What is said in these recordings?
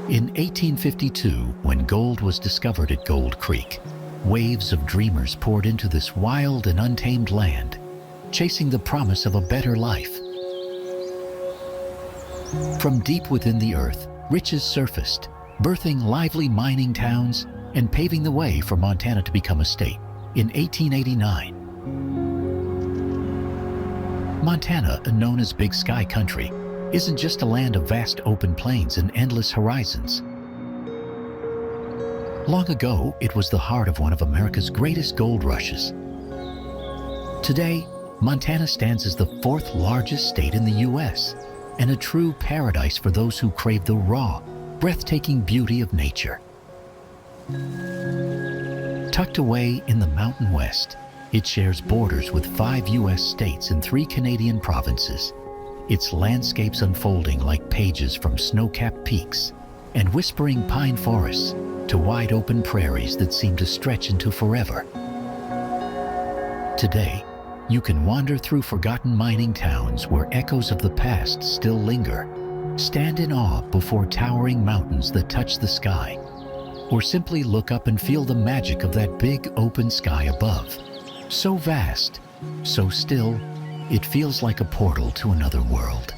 In 1852, when gold was discovered at Gold Creek, waves of dreamers poured into this wild and untamed land, chasing the promise of a better life. From deep within the earth, riches surfaced, birthing lively mining towns and paving the way for Montana to become a state in 1889. Montana, known as Big Sky Country, isn't just a land of vast open plains and endless horizons. Long ago, it was the heart of one of America's greatest gold rushes. Today, Montana stands as the fourth largest state in the U.S. and a true paradise for those who crave the raw, breathtaking beauty of nature. Tucked away in the Mountain West, it shares borders with 5 U.S. states and 3 Canadian provinces, its landscapes unfolding like pages from snow-capped peaks and whispering pine forests to wide-open prairies that seem to stretch into forever. Today, you can wander through forgotten mining towns where echoes of the past still linger, stand in awe before towering mountains that touch the sky, or simply look up and feel the magic of that big open sky above. So vast, so still, it feels like a portal to another world.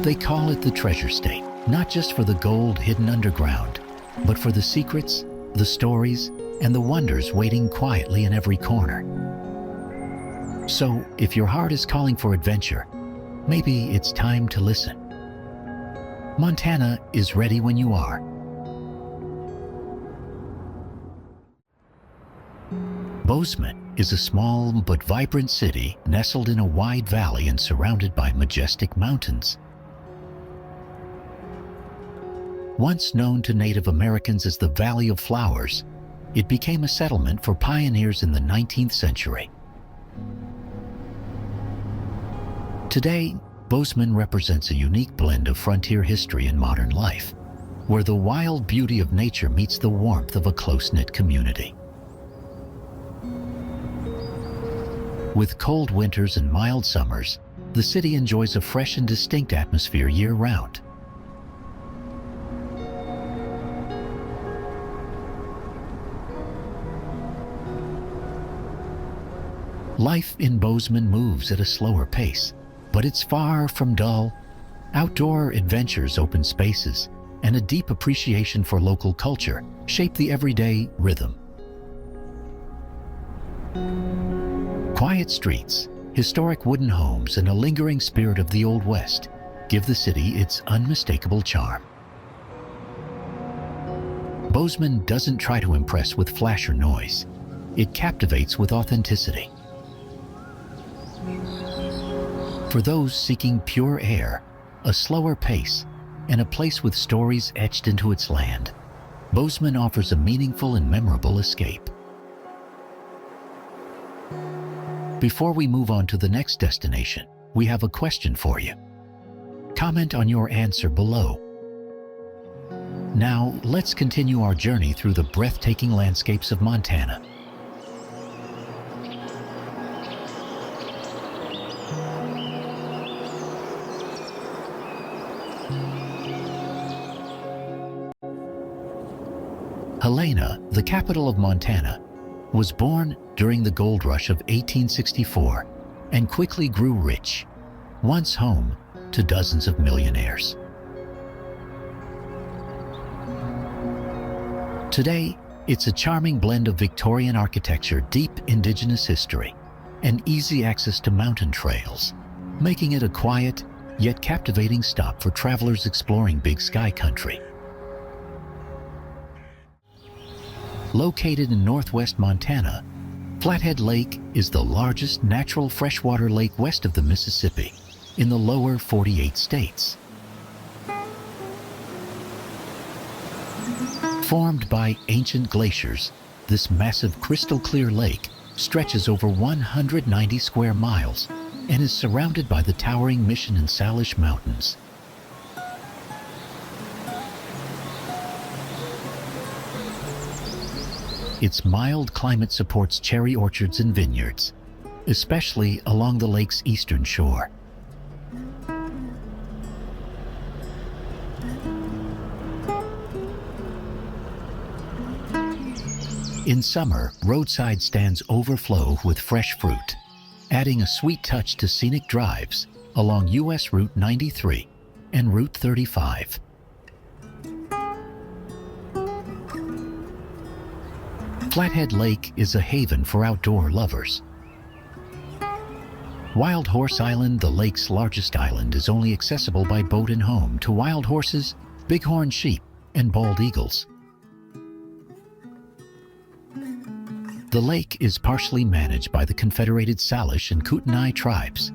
They call it the Treasure State, not just for the gold hidden underground, but for the secrets, the stories, and the wonders waiting quietly in every corner. So, if your heart is calling for adventure, maybe it's time to listen. Montana is ready when you are. Bozeman is a small but vibrant city nestled in a wide valley and surrounded by majestic mountains. Once known to Native Americans as the Valley of Flowers, it became a settlement for pioneers in the 19th century. Today, Bozeman represents a unique blend of frontier history and modern life, where the wild beauty of nature meets the warmth of a close-knit community. With cold winters and mild summers, the city enjoys a fresh and distinct atmosphere year-round. Life in Bozeman moves at a slower pace, but it's far from dull. Outdoor adventures, open spaces, and a deep appreciation for local culture shape the everyday rhythm. Quiet streets, historic wooden homes, and a lingering spirit of the Old West give the city its unmistakable charm. Bozeman doesn't try to impress with flash or noise. It captivates with authenticity. For those seeking pure air, a slower pace, and a place with stories etched into its land, Bozeman offers a meaningful and memorable escape. Before we move on to the next destination, we have a question for you. Comment on your answer below. Now, let's continue our journey through the breathtaking landscapes of Montana. Helena, the capital of Montana, was born during the gold rush of 1864 and quickly grew rich, once home to dozens of millionaires. Today, it's a charming blend of Victorian architecture, deep indigenous history, and easy access to mountain trails, making it a quiet yet captivating stop for travelers exploring Big Sky Country. Located in northwest Montana, Flathead Lake is the largest natural freshwater lake west of the Mississippi in the lower 48 states. Formed by ancient glaciers, this massive crystal-clear lake stretches over 190 square miles and is surrounded by the towering Mission and Salish Mountains, Its mild climate supports cherry orchards and vineyards, especially along the lake's eastern shore. In summer, roadside stands overflow with fresh fruit, adding a sweet touch to scenic drives along US Route 93 and Route 35. Flathead Lake is a haven for outdoor lovers. Wild Horse Island, the lake's largest island, is only accessible by boat and home to wild horses, bighorn sheep, and bald eagles. The lake is partially managed by the Confederated Salish and Kootenai tribes.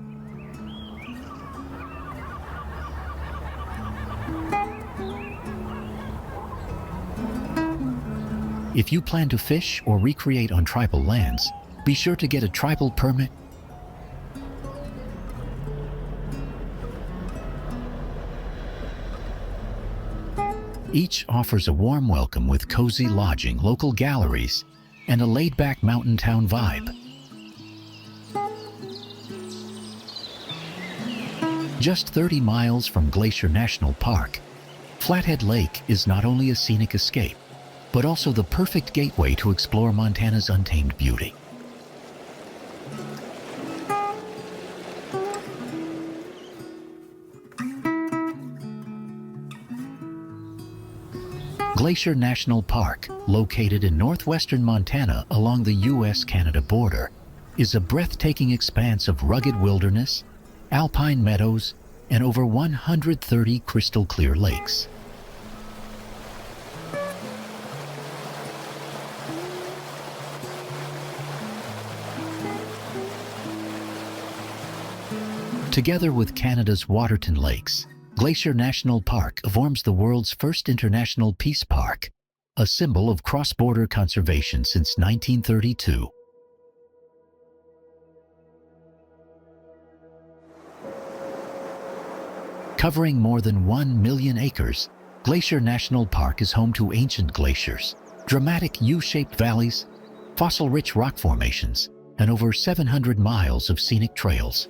If you plan to fish or recreate on tribal lands, be sure to get a tribal permit. Each offers a warm welcome with cozy lodging, local galleries, and a laid-back mountain town vibe. Just 30 miles from Glacier National Park, Flathead Lake is not only a scenic escape, but also the perfect gateway to explore Montana's untamed beauty. Glacier National Park, located in northwestern Montana along the US-Canada border, is a breathtaking expanse of rugged wilderness, alpine meadows, and over 130 crystal-clear lakes. Together with Canada's Waterton Lakes, Glacier National Park forms the world's first international peace park, a symbol of cross-border conservation since 1932. Covering more than 1 million acres, Glacier National Park is home to ancient glaciers, dramatic U-shaped valleys, fossil-rich rock formations, and over 700 miles of scenic trails.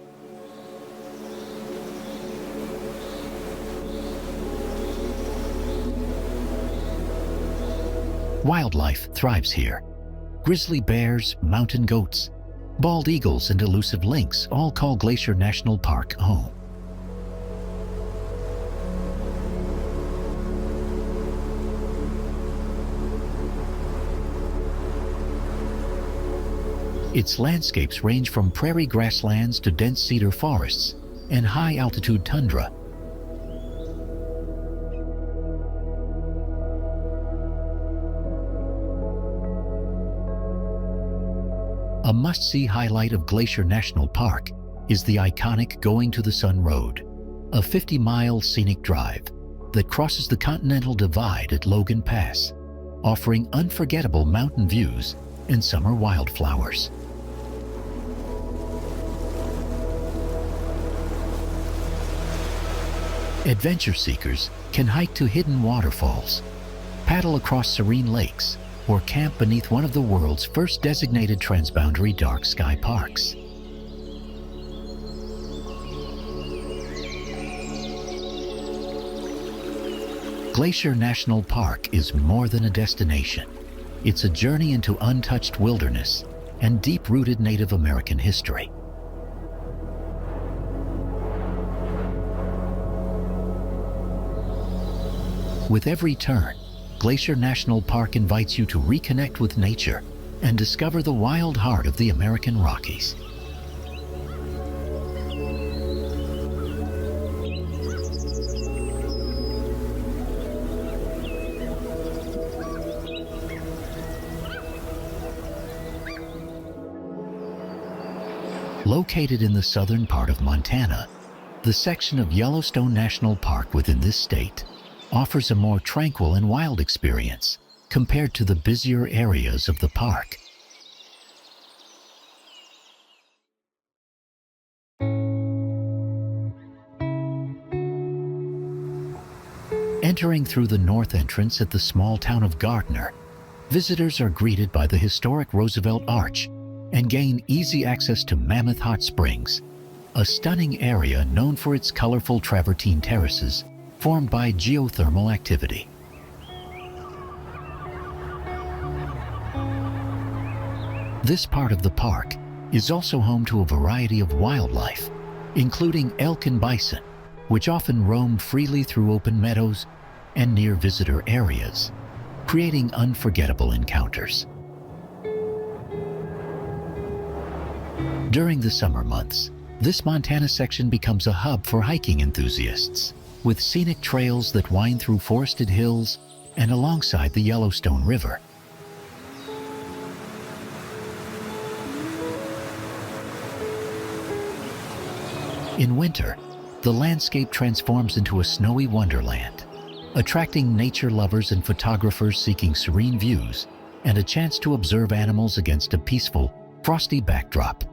Wildlife thrives here. Grizzly bears, mountain goats, bald eagles, and elusive lynx all call Glacier National Park home. Its landscapes range from prairie grasslands to dense cedar forests and high-altitude tundra. A must-see highlight of Glacier National Park is the iconic Going to the Sun Road, a 50-mile scenic drive that crosses the Continental Divide at Logan Pass, offering unforgettable mountain views and summer wildflowers. Adventure seekers can hike to hidden waterfalls, paddle across serene lakes, or camp beneath one of the world's first designated transboundary dark sky parks. Glacier National Park is more than a destination. It's a journey into untouched wilderness and deep-rooted Native American history. With every turn, Glacier National Park invites you to reconnect with nature and discover the wild heart of the American Rockies. Located in the southern part of Montana, the section of Yellowstone National Park within this state offers a more tranquil and wild experience compared to the busier areas of the park. Entering through the north entrance at the small town of Gardner, visitors are greeted by the historic Roosevelt Arch and gain easy access to Mammoth Hot Springs, a stunning area known for its colorful travertine terraces formed by geothermal activity. This part of the park is also home to a variety of wildlife, including elk and bison, which often roam freely through open meadows and near visitor areas, creating unforgettable encounters. During the summer months, this Montana section becomes a hub for hiking enthusiasts, with scenic trails that wind through forested hills and alongside the Yellowstone River. In winter, the landscape transforms into a snowy wonderland, attracting nature lovers and photographers seeking serene views and a chance to observe animals against a peaceful, frosty backdrop.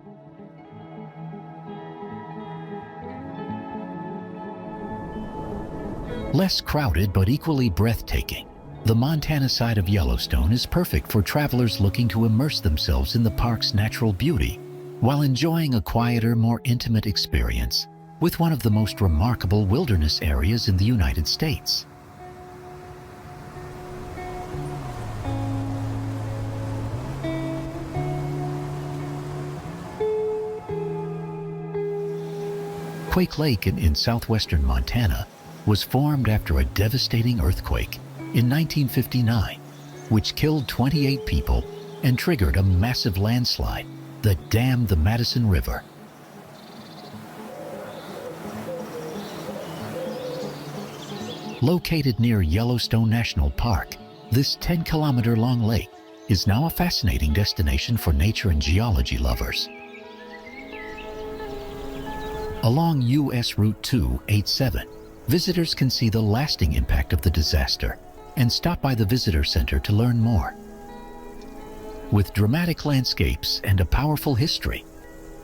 Less crowded but equally breathtaking, the Montana side of Yellowstone is perfect for travelers looking to immerse themselves in the park's natural beauty while enjoying a quieter, more intimate experience with one of the most remarkable wilderness areas in the United States. Quake Lake in southwestern Montana was formed after a devastating earthquake in 1959, which killed 28 people and triggered a massive landslide that dammed the Madison River. Located near Yellowstone National Park, this 10-kilometer-long lake is now a fascinating destination for nature and geology lovers. Along U.S. Route 287, visitors can see the lasting impact of the disaster and stop by the visitor center to learn more. With dramatic landscapes and a powerful history,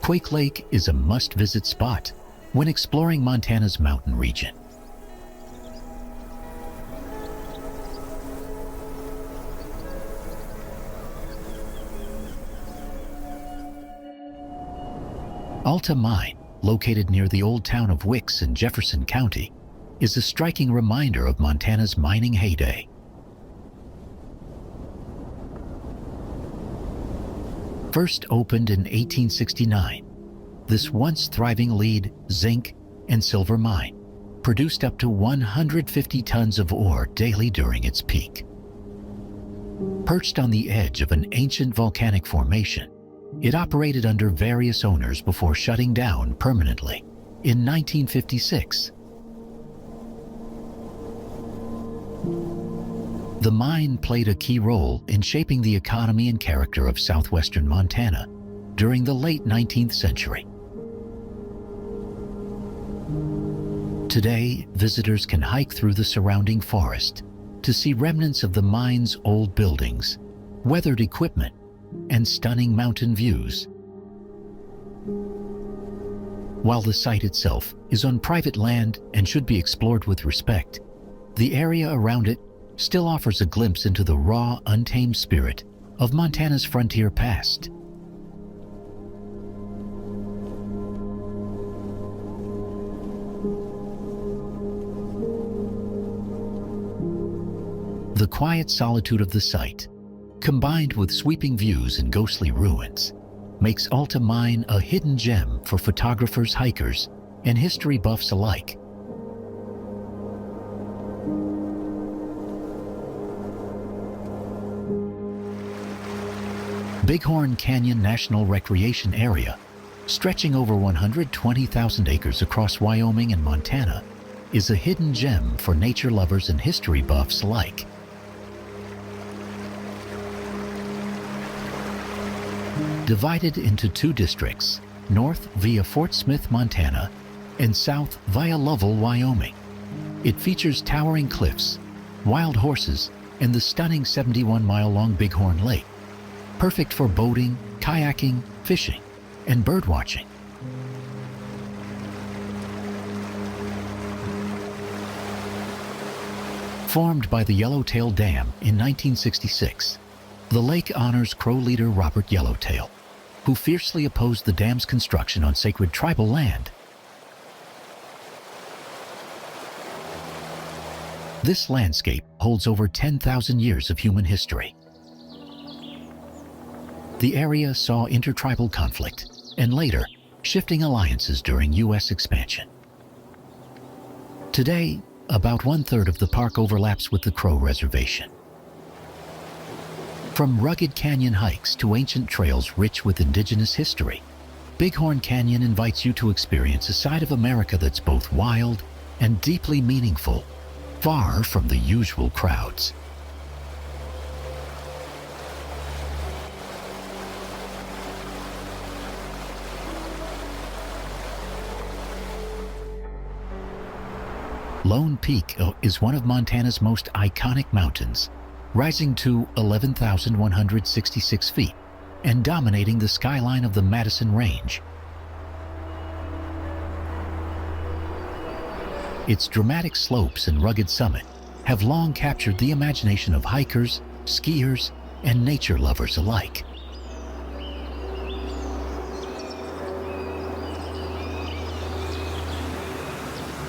Quake Lake is a must-visit spot when exploring Montana's mountain region. Alta Mine, located near the old town of Wicks in Jefferson County, is a striking reminder of Montana's mining heyday. First opened in 1869, this once thriving lead, zinc, and silver mine produced up to 150 tons of ore daily during its peak. Perched on the edge of an ancient volcanic formation, it operated under various owners before shutting down permanently in 1956. The mine played a key role in shaping the economy and character of southwestern Montana during the late 19th century. Today, visitors can hike through the surrounding forest to see remnants of the mine's old buildings, weathered equipment, and stunning mountain views. While the site itself is on private land and should be explored with respect, the area around it still offers a glimpse into the raw, untamed spirit of Montana's frontier past. The quiet solitude of the site, combined with sweeping views and ghostly ruins, makes Alta Mine a hidden gem for photographers, hikers, and history buffs alike. Bighorn Canyon National Recreation Area, stretching over 120,000 acres across Wyoming and Montana, is a hidden gem for nature lovers and history buffs alike. Divided into two districts, north via Fort Smith, Montana, and south via Lovell, Wyoming, it features towering cliffs, wild horses, and the stunning 71-mile-long Bighorn Lake, perfect for boating, kayaking, fishing, and birdwatching. Formed by the Yellowtail Dam in 1966, The lake honors Crow leader Robert Yellowtail, who fiercely opposed the dam's construction on sacred tribal land. This landscape holds over 10,000 years of human history. The area saw intertribal conflict and later shifting alliances during U.S. expansion. Today, about 1/3 of the park overlaps with the Crow Reservation. From rugged canyon hikes to ancient trails rich with indigenous history, Bighorn Canyon invites you to experience a side of America that's both wild and deeply meaningful, far from the usual crowds. Lone Peak is one of Montana's most iconic mountains, rising to 11,166 feet and dominating the skyline of the Madison Range. Its dramatic slopes and rugged summit have long captured the imagination of hikers, skiers, and nature lovers alike.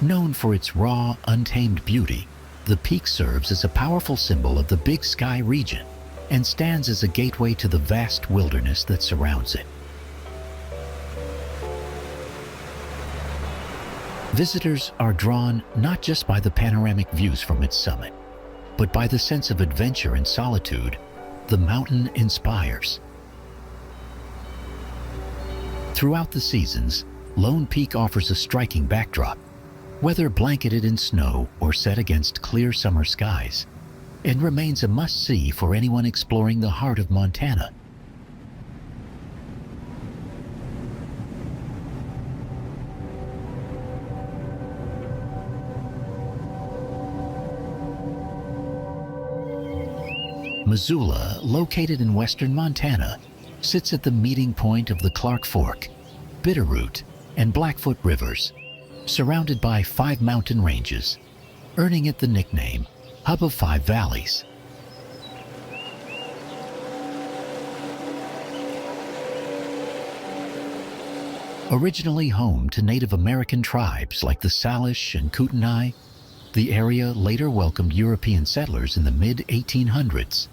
Known for its raw, untamed beauty, the peak serves as a powerful symbol of the Big Sky region and stands as a gateway to the vast wilderness that surrounds it. Visitors are drawn not just by the panoramic views from its summit, but by the sense of adventure and solitude the mountain inspires. Throughout the seasons, Lone Peak offers a striking backdrop, whether blanketed in snow or set against clear summer skies, and remains a must-see for anyone exploring the heart of Montana. Missoula, located in western Montana, sits at the meeting point of the Clark Fork, Bitterroot, and Blackfoot rivers, surrounded by 5 mountain ranges, earning it the nickname Hub of 5 Valleys. Originally home to Native American tribes like the Salish and Kootenai, the area later welcomed European settlers in the mid-1800s.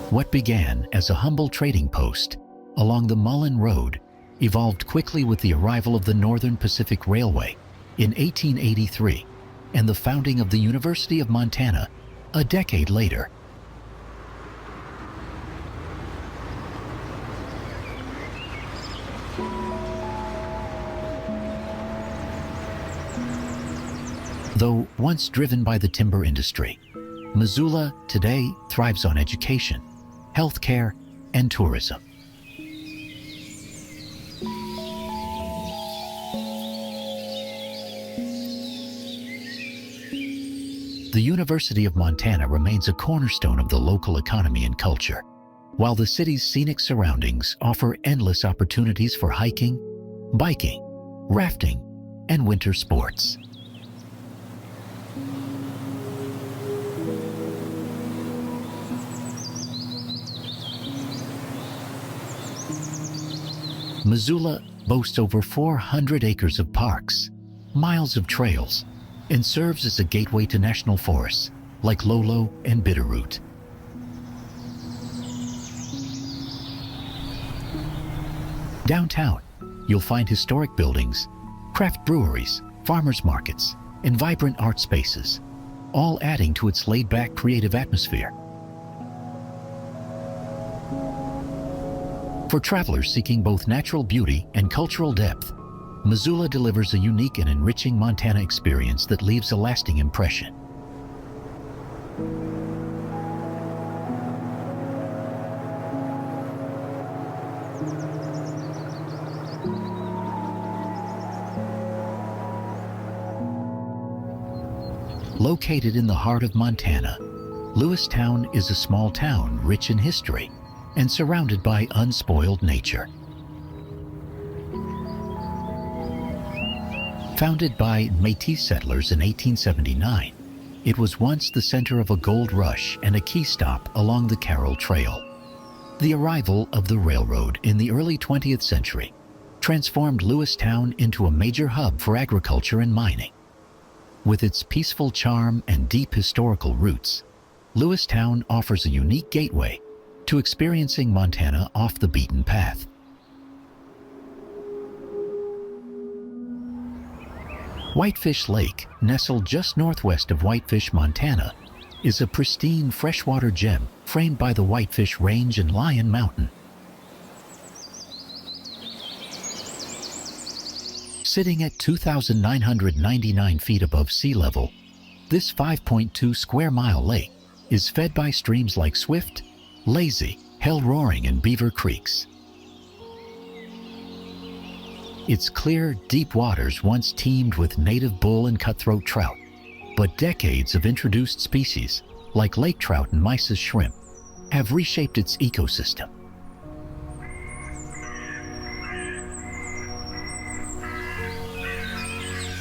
What began as a humble trading post along the Mullen Road evolved quickly with the arrival of the Northern Pacific Railway in 1883 and the founding of the University of Montana a decade later. Though once driven by the timber industry, Missoula today thrives on education, healthcare, and tourism. The University of Montana remains a cornerstone of the local economy and culture, while the city's scenic surroundings offer endless opportunities for hiking, biking, rafting, and winter sports. Missoula boasts over 400 acres of parks, miles of trails, and serves as a gateway to national forests like Lolo and Bitterroot. Downtown, you'll find historic buildings, craft breweries, farmers markets, and vibrant art spaces, all adding to its laid-back creative atmosphere. For travelers seeking both natural beauty and cultural depth, Missoula delivers a unique and enriching Montana experience that leaves a lasting impression. Located in the heart of Montana, Lewistown is a small town rich in history and surrounded by unspoiled nature. Founded by Métis settlers in 1879, it was once the center of a gold rush and a key stop along the Carroll Trail. The arrival of the railroad in the early 20th century transformed Lewistown into a major hub for agriculture and mining. With its peaceful charm and deep historical roots, Lewistown offers a unique gateway to experiencing Montana off the beaten path. Whitefish Lake, nestled just northwest of Whitefish, Montana, is a pristine freshwater gem framed by the Whitefish Range and Lion Mountain. Sitting at 2,999 feet above sea level, this 5.2 square mile lake is fed by streams like Swift, Lazy, Hell Roaring, and Beaver Creeks. Its clear, deep waters once teemed with native bull and cutthroat trout, but decades of introduced species, like lake trout and mysis shrimp, have reshaped its ecosystem.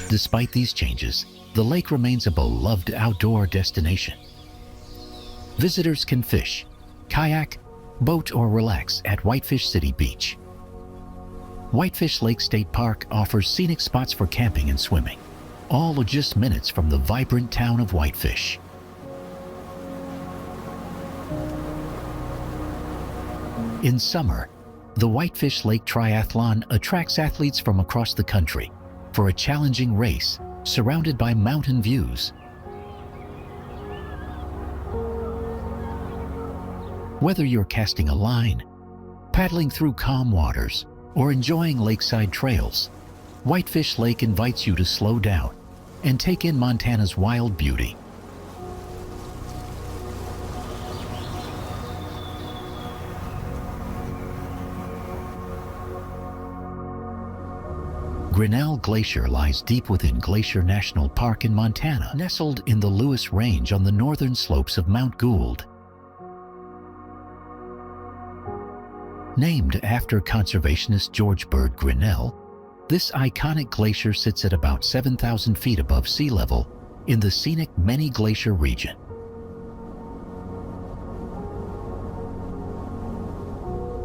Despite these changes, the lake remains a beloved outdoor destination. Visitors can fish, kayak, boat, or relax at Whitefish City Beach. Whitefish Lake State Park offers scenic spots for camping and swimming, all just minutes from the vibrant town of Whitefish. In summer, the Whitefish Lake Triathlon attracts athletes from across the country for a challenging race surrounded by mountain views. Whether you're casting a line, paddling through calm waters, or enjoying lakeside trails, Whitefish Lake invites you to slow down and take in Montana's wild beauty. Grinnell Glacier lies deep within Glacier National Park in Montana, nestled in the Lewis Range on the northern slopes of Mount Gould. Named after conservationist George Bird Grinnell, this iconic glacier sits at about 7,000 feet above sea level in the scenic Many Glacier region.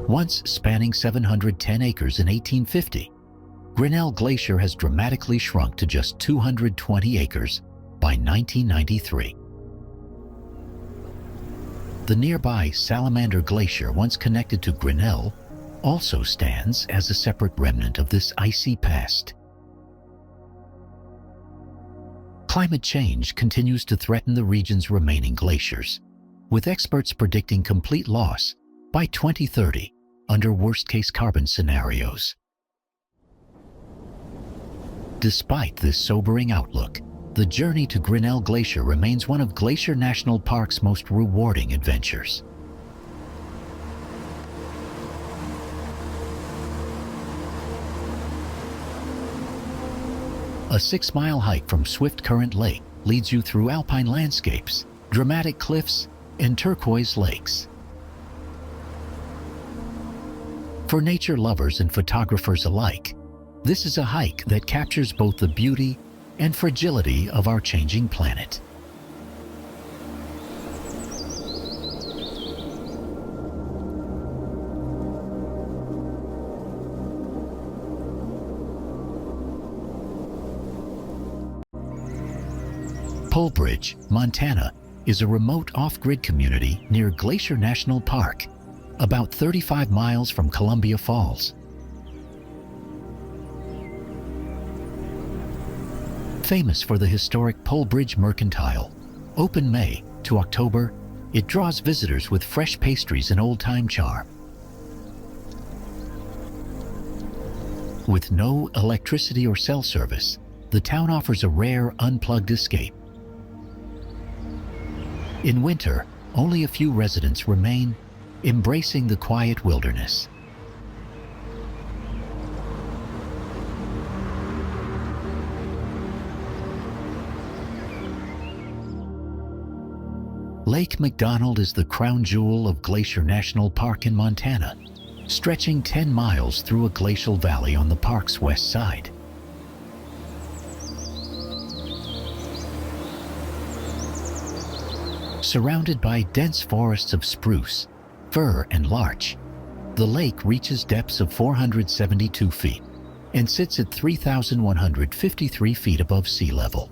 Once spanning 710 acres in 1850, Grinnell Glacier has dramatically shrunk to just 220 acres by 1993. The nearby Salamander Glacier, once connected to Grinnell, also stands as a separate remnant of this icy past. Climate change continues to threaten the region's remaining glaciers, with experts predicting complete loss by 2030 under worst-case carbon scenarios. Despite this sobering outlook, the journey to Grinnell Glacier remains one of Glacier National Park's most rewarding adventures. A 6-mile hike from Swift Current Lake leads you through alpine landscapes, dramatic cliffs, and turquoise lakes. For nature lovers and photographers alike, this is a hike that captures both the beauty and fragility of our changing planet. Polbridge, Montana, is a remote off-grid community near Glacier National Park, about 35 miles from Columbia Falls. Famous for the historic Polbridge Mercantile, open May to October, it draws visitors with fresh pastries and old-time charm. With no electricity or cell service, the town offers a rare unplugged escape. In winter, only a few residents remain, embracing the quiet wilderness. Lake McDonald is the crown jewel of Glacier National Park in Montana, stretching 10 miles through a glacial valley on the park's west side. Surrounded by dense forests of spruce, fir, and larch, the lake reaches depths of 472 feet and sits at 3,153 feet above sea level.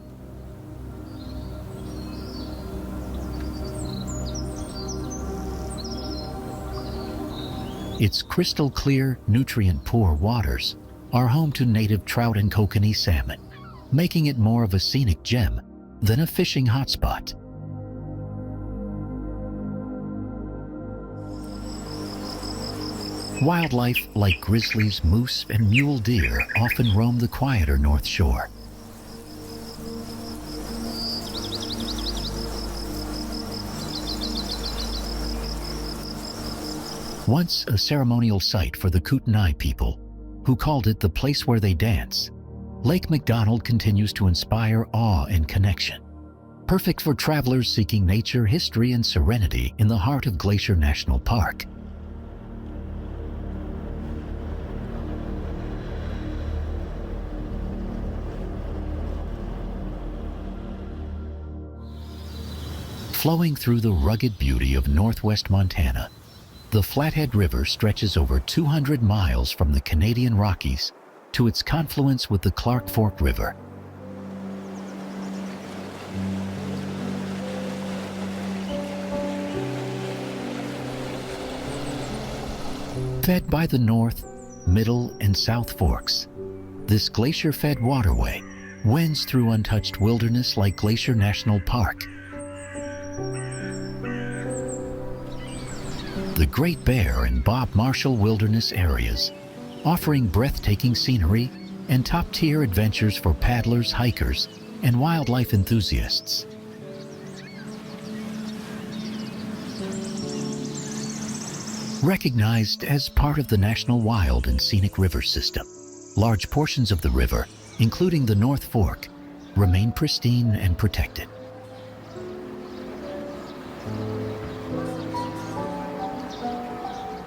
Its crystal clear, nutrient-poor waters are home to native trout and kokanee salmon, making it more of a scenic gem than a fishing hotspot. Wildlife like grizzlies, moose, and mule deer often roam the quieter North Shore. Once a ceremonial site for the Kootenai people, who called it the place where they dance, Lake McDonald continues to inspire awe and connection. Perfect for travelers seeking nature, history, and serenity in the heart of Glacier National Park. Flowing through the rugged beauty of northwest Montana, the Flathead River stretches over 200 miles from the Canadian Rockies to its confluence with the Clark Fork River. Fed by the North, Middle, and South Forks, this glacier-fed waterway winds through untouched wilderness like Glacier National Park. The Great Bear and Bob Marshall Wilderness areas, offering breathtaking scenery and top-tier adventures for paddlers, hikers, and wildlife enthusiasts. Recognized as part of the National Wild and Scenic River System, large portions of the river, including the North Fork, remain pristine and protected.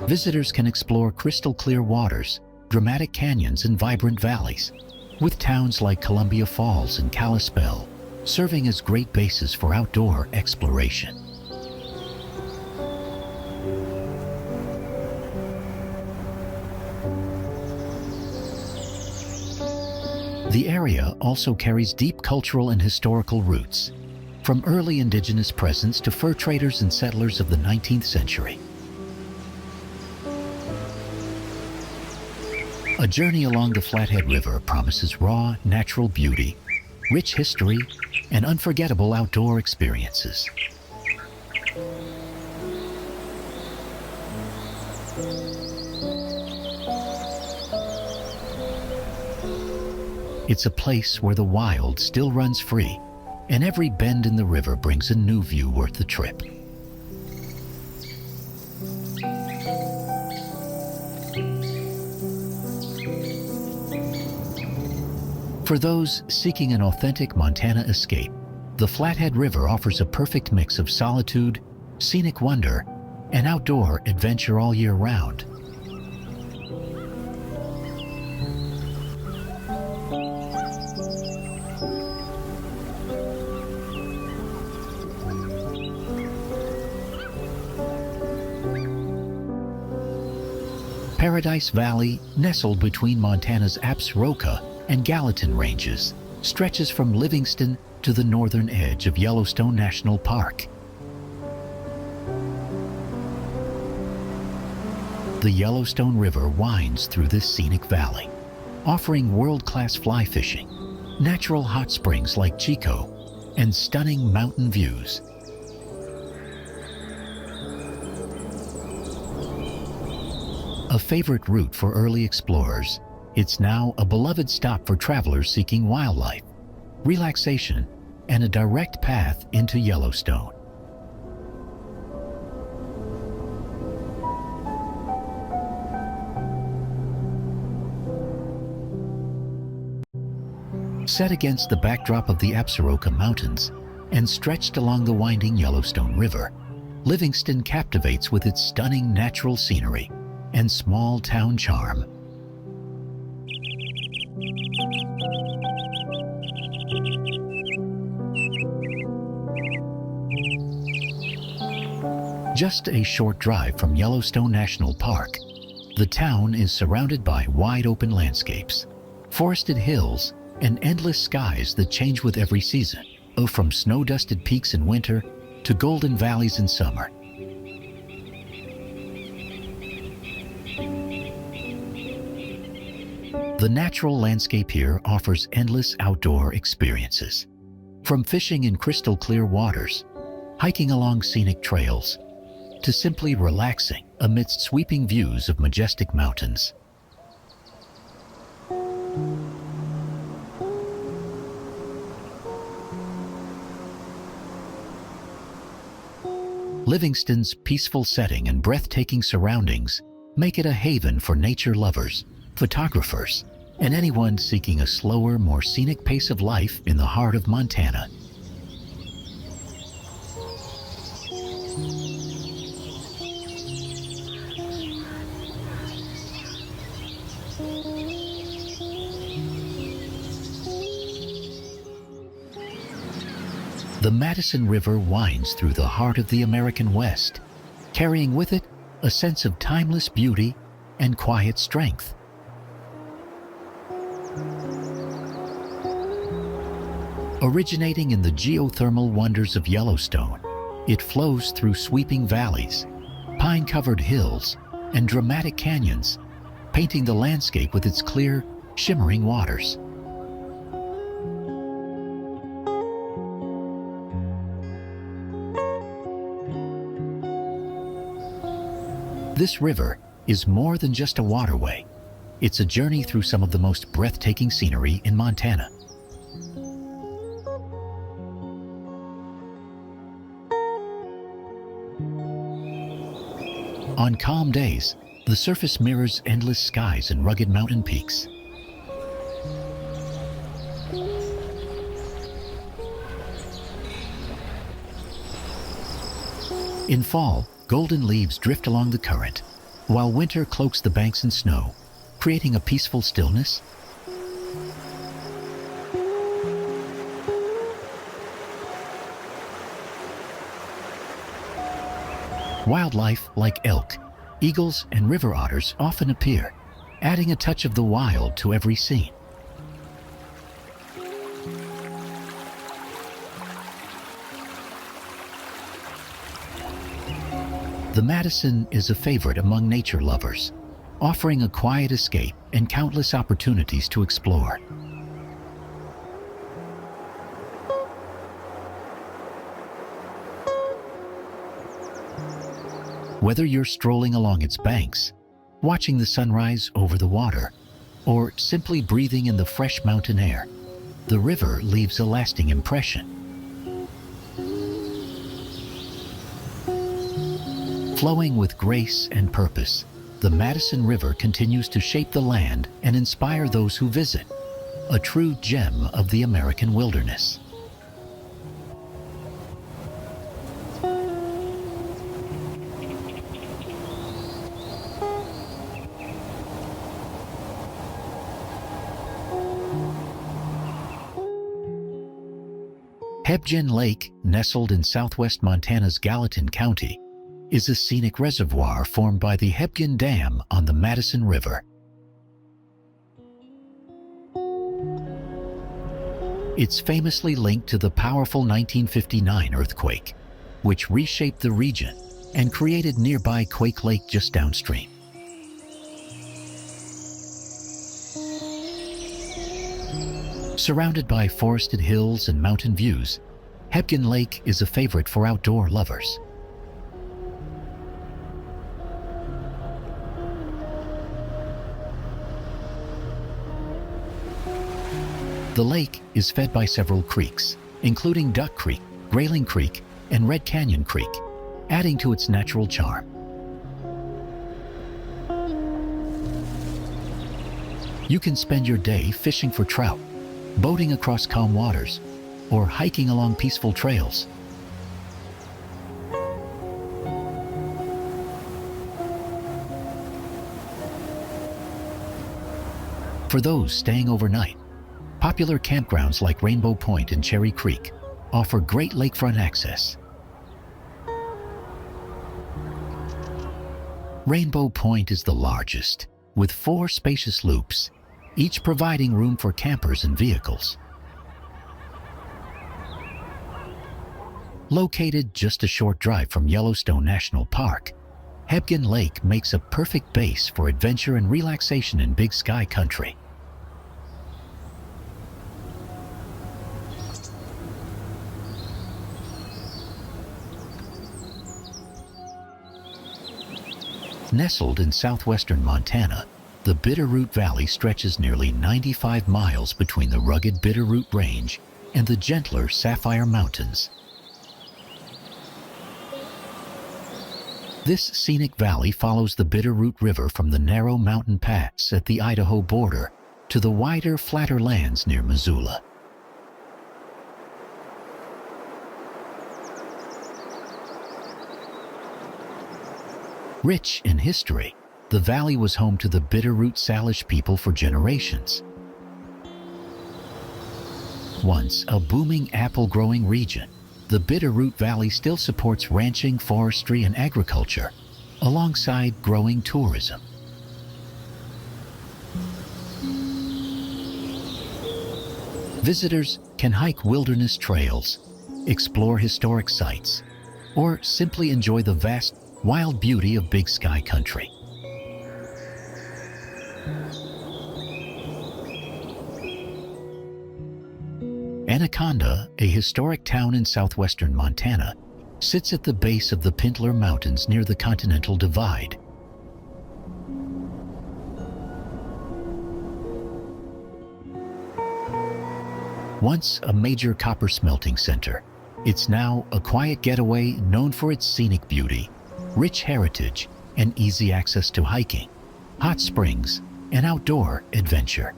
Visitors can explore crystal-clear waters, dramatic canyons, and vibrant valleys, with towns like Columbia Falls and Kalispell serving as great bases for outdoor exploration. The area also carries deep cultural and historical roots, from early indigenous presence to fur traders and settlers of the 19th century. A journey along the Flathead River promises raw, natural beauty, rich history, and unforgettable outdoor experiences. It's a place where the wild still runs free, and every bend in the river brings a new view worth the trip. For those seeking an authentic Montana escape, the Flathead River offers a perfect mix of solitude, scenic wonder, and outdoor adventure all year round. Paradise Valley, nestled between Montana's Absaroka and Gallatin ranges, stretches from Livingston to the northern edge of Yellowstone National Park. The Yellowstone River winds through this scenic valley, offering world-class fly fishing, natural hot springs like Chico, and stunning mountain views. A favorite route for early explorers, it's now a beloved stop for travelers seeking wildlife, relaxation, and a direct path into Yellowstone. Set against the backdrop of the Absaroka Mountains and stretched along the winding Yellowstone River, Livingston captivates with its stunning natural scenery and small town charm. Just a short drive from Yellowstone National Park, the town is surrounded by wide open landscapes, forested hills, and endless skies that change with every season, from snow-dusted peaks in winter to golden valleys in summer. The natural landscape here offers endless outdoor experiences. From fishing in crystal-clear waters, hiking along scenic trails, to simply relaxing amidst sweeping views of majestic mountains. Livingston's peaceful setting and breathtaking surroundings make it a haven for nature lovers, photographers, and anyone seeking a slower, more scenic pace of life in the heart of Montana. The Madison River winds through the heart of the American West, carrying with it a sense of timeless beauty and quiet strength. Originating in the geothermal wonders of Yellowstone, it flows through sweeping valleys, pine-covered hills, and dramatic canyons, painting the landscape with its clear, shimmering waters. This river is more than just a waterway. It's a journey through some of the most breathtaking scenery in Montana. On calm days, the surface mirrors endless skies and rugged mountain peaks. In fall, golden leaves drift along the current, while winter cloaks the banks in snow, creating a peaceful stillness. Wildlife like elk, eagles, and river otters often appear, adding a touch of the wild to every scene. The Madison is a favorite among nature lovers, offering a quiet escape and countless opportunities to explore. Whether you're strolling along its banks, watching the sunrise over the water, or simply breathing in the fresh mountain air, the river leaves a lasting impression. Flowing with grace and purpose, the Madison River continues to shape the land and inspire those who visit, a true gem of the American wilderness. Hebgen Lake, nestled in southwest Montana's Gallatin County, is a scenic reservoir formed by the Hebgen Dam on the Madison River. It's famously linked to the powerful 1959 earthquake, which reshaped the region and created nearby Quake Lake just downstream. Surrounded by forested hills and mountain views, Hebgen Lake is a favorite for outdoor lovers. The lake is fed by several creeks, including Duck Creek, Grayling Creek, and Red Canyon Creek, adding to its natural charm. You can spend your day fishing for trout, boating across calm waters, or hiking along peaceful trails. For those staying overnight, popular campgrounds like Rainbow Point and Cherry Creek offer great lakefront access. Rainbow Point is the largest, with 4 spacious loops, each providing room for campers and vehicles. Located just a short drive from Yellowstone National Park, Quake Lake makes a perfect base for adventure and relaxation in Big Sky country. Nestled in southwestern Montana, the Bitterroot Valley stretches nearly 95 miles between the rugged Bitterroot Range and the gentler Sapphire Mountains. This scenic valley follows the Bitterroot River from the narrow mountain pass at the Idaho border to the wider, flatter lands near Missoula. Rich in history, the valley was home to the Bitterroot Salish people for generations. Once a booming apple-growing region, the Bitterroot Valley still supports ranching, forestry, and agriculture, alongside growing tourism. Visitors can hike wilderness trails, explore historic sites, or simply enjoy the vast, wild beauty of Big Sky country. Anaconda, a historic town in southwestern Montana, sits at the base of the Pintler Mountains near the Continental Divide. Once a major copper smelting center, it's now a quiet getaway known for its scenic beauty, rich heritage, and easy access to hiking, hot springs, and outdoor adventure.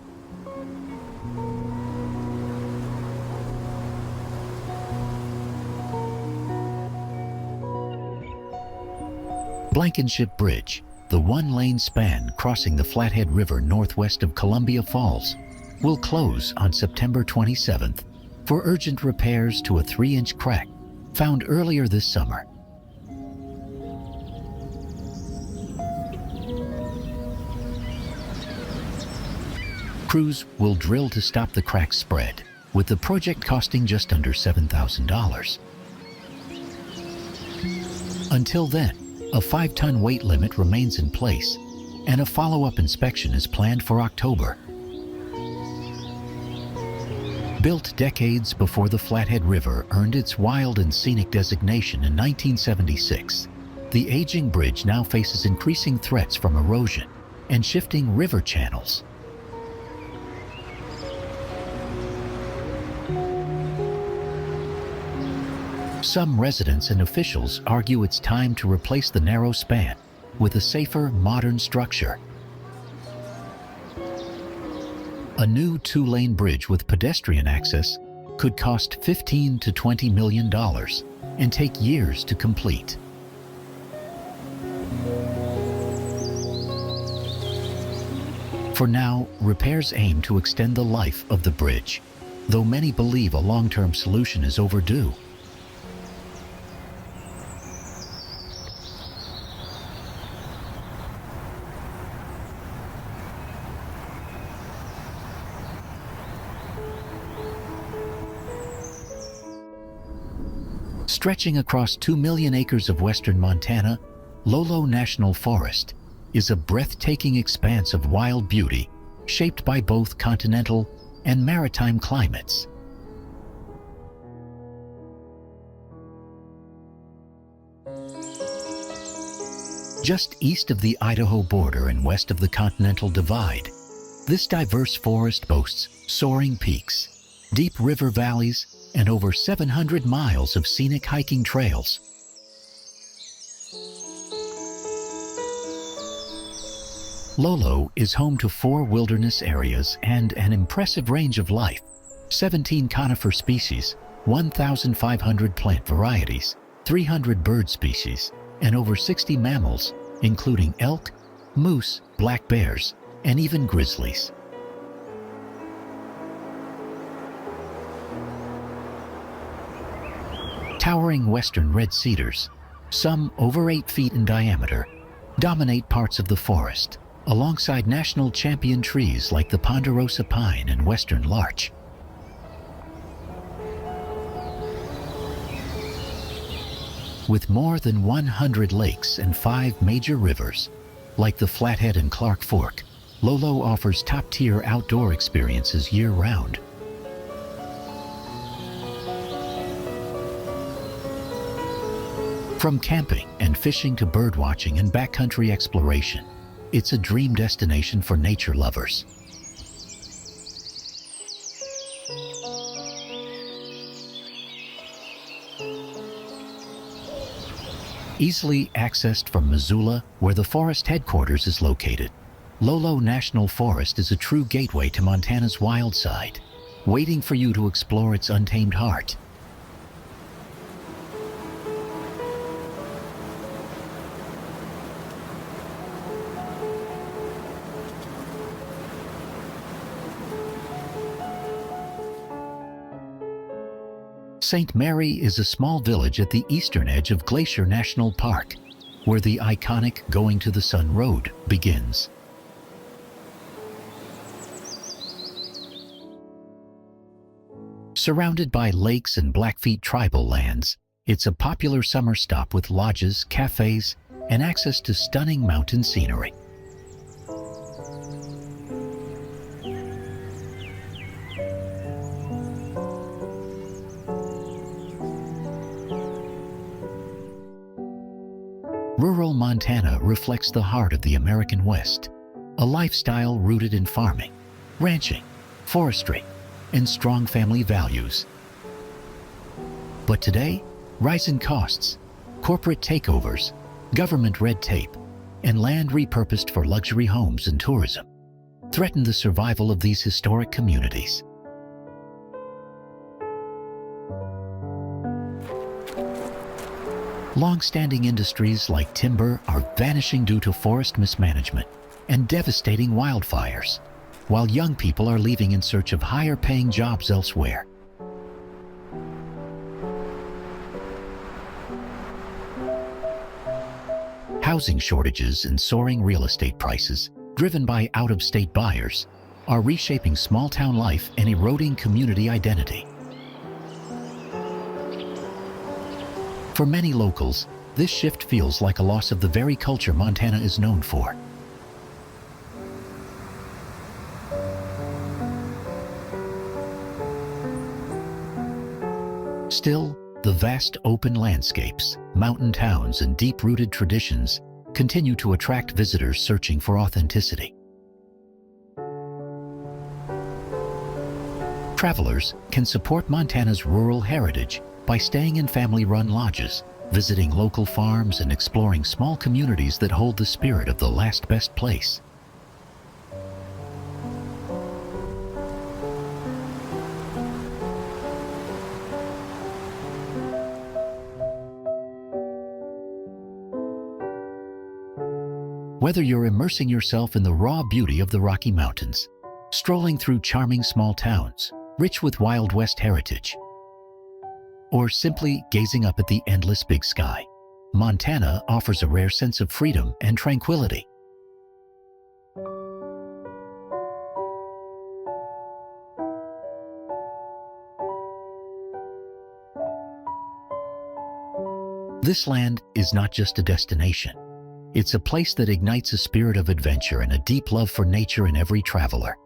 Blankenship Bridge, the one-lane span crossing the Flathead River northwest of Columbia Falls, will close on September 27th for urgent repairs to a 3-inch crack found earlier this summer. Crews will drill to stop the crack spread, with the project costing just under $7,000. Until then, a 5-ton weight limit remains in place, and a follow-up inspection is planned for October. Built decades before the Flathead River earned its wild and scenic designation in 1976, the aging bridge now faces increasing threats from erosion and shifting river channels. Some residents and officials argue it's time to replace the narrow span with a safer, modern structure. A new 2-lane bridge with pedestrian access could cost $15 to $20 million and take years to complete. For now, repairs aim to extend the life of the bridge, though many believe a long-term solution is overdue. Stretching across 2 million acres of western Montana, Lolo National Forest is a breathtaking expanse of wild beauty shaped by both continental and maritime climates. Just east of the Idaho border and west of the Continental Divide, this diverse forest boasts soaring peaks, deep river valleys, and over 700 miles of scenic hiking trails. Lolo is home to 4 wilderness areas and an impressive range of life: 17 conifer species, 1,500 plant varieties, 300 bird species, and over 60 mammals, including elk, moose, black bears, and even grizzlies. Towering western red cedars, some over 8 feet in diameter, dominate parts of the forest, alongside national champion trees like the ponderosa pine and western larch. With more than 100 lakes and 5 major rivers, like the Flathead and Clark Fork, Lolo offers top-tier outdoor experiences year-round. From camping and fishing to birdwatching and backcountry exploration, it's a dream destination for nature lovers. Easily accessed from Missoula, where the forest headquarters is located, Lolo National Forest is a true gateway to Montana's wild side, waiting for you to explore its untamed heart. St. Mary is a small village at the eastern edge of Glacier National Park, where the iconic Going to the Sun Road begins. Surrounded by lakes and Blackfeet tribal lands, it's a popular summer stop with lodges, cafes, and access to stunning mountain scenery. Rural Montana reflects the heart of the American West, a lifestyle rooted in farming, ranching, forestry, and strong family values. But today, rising costs, corporate takeovers, government red tape, and land repurposed for luxury homes and tourism threaten the survival of these historic communities. Long-standing industries like timber are vanishing due to forest mismanagement and devastating wildfires, while young people are leaving in search of higher-paying jobs elsewhere. Housing shortages and soaring real estate prices, driven by out-of-state buyers, are reshaping small-town life and eroding community identity. For many locals, this shift feels like a loss of the very culture Montana is known for. Still, the vast open landscapes, mountain towns, and deep-rooted traditions continue to attract visitors searching for authenticity. Travelers can support Montana's rural heritage by staying in family-run lodges, visiting local farms, and exploring small communities that hold the spirit of the last best place. Whether you're immersing yourself in the raw beauty of the Rocky Mountains, strolling through charming small towns, rich with Wild West heritage, or simply gazing up at the endless big sky, Montana offers a rare sense of freedom and tranquility. This land is not just a destination. It's a place that ignites a spirit of adventure and a deep love for nature in every traveler.